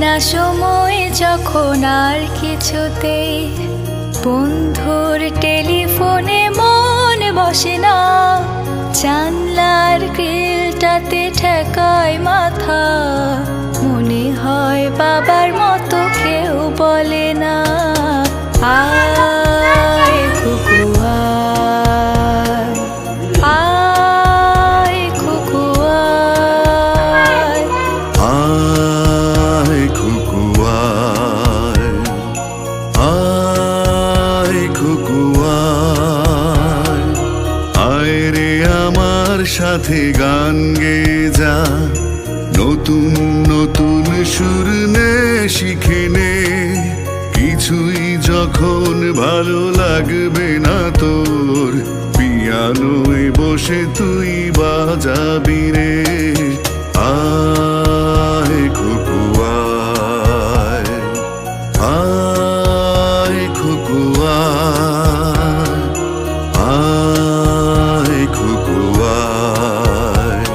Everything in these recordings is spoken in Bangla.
না সময় যখন আর কিছুতেই বন্ধুর টেলিফোনে মন বসে না, জানলার গ্রিলটাতে ঠেকায় মাথা, মনে হয় বাবার মতো কেউ বলে না, আয় খুকু আয়, আয় খুকু আয়, আয় খুকু আয়, আয় খুকু আয়, আয় রে আমার সাথে গান গেয়ে যা, নতুন নতুন সুর নে শিখে নে, কিছুই যখন ভালো লাগবে না তোর, পিয়ানোয় বসে তুই বাজাবি রে, আয় খুকু আয়, আয় খুকু আয়, আয় খুকু আয়,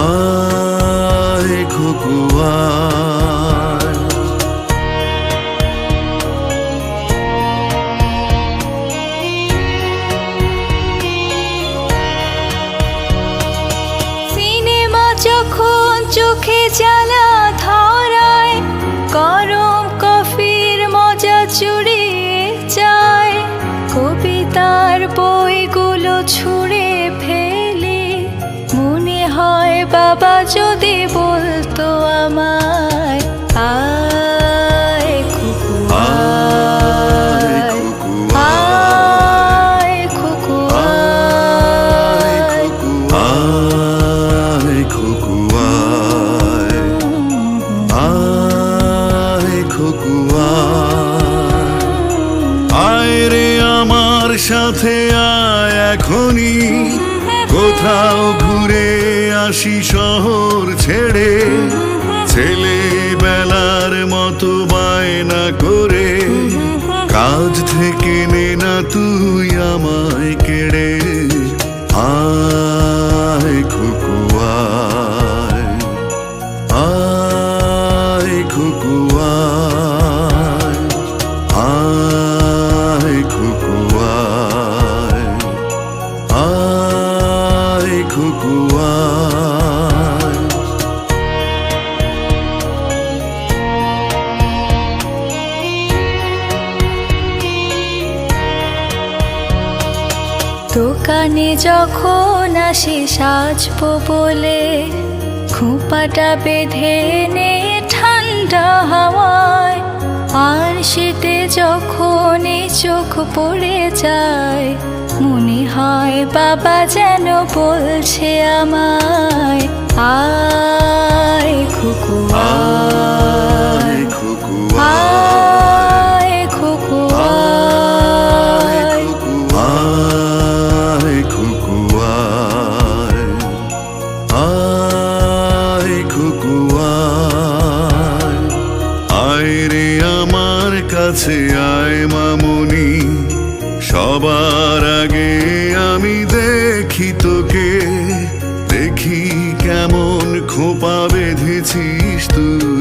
আয় খুকু আয়। সিনেমা যখন চোখে জ্বালা ধরায়, গরম কফির মজা চুরিয়ে যায়, কবিতার বইগুলো ছুঁড়ে ফেলে, মনে হয় বাবা যদি বলতো আমায়, আয় খুকু আয়, আয় খুকু আয়, আয় খুকু আয়, আয় খুকু আয়, আয় রে আমার সাথে আয় এখনই, কোথাও ঘুরে আসি শহর ছেড়ে, ছেলেবেলার মতো বায়না করে, কাজ থেকে নে না তুই আমায় কেড়ে, আয় খুকু আয়, আয় খুকু আয়, আয় খুকু আয়, আয় খুকু আয়। দোকানে যখন আসি সাজবো বলে, খোঁপাটা বেঁধে নে ঠান্ডা হাওয়ায়, আর শীতে যখন চোখ পড়ে যায়, মনে হয় বাবা যেন বলছে আমায়, আয় খুকু আয়, খুকু আয় খুকু আয়, আয় খুকু আয়, আয় খুকু আয়, আয় রে আমার কাছে আয় মামুনি, সবার আগে আমি দেখি তোকে, দেখি কেমন খোপা বেঁধেছিস তুই।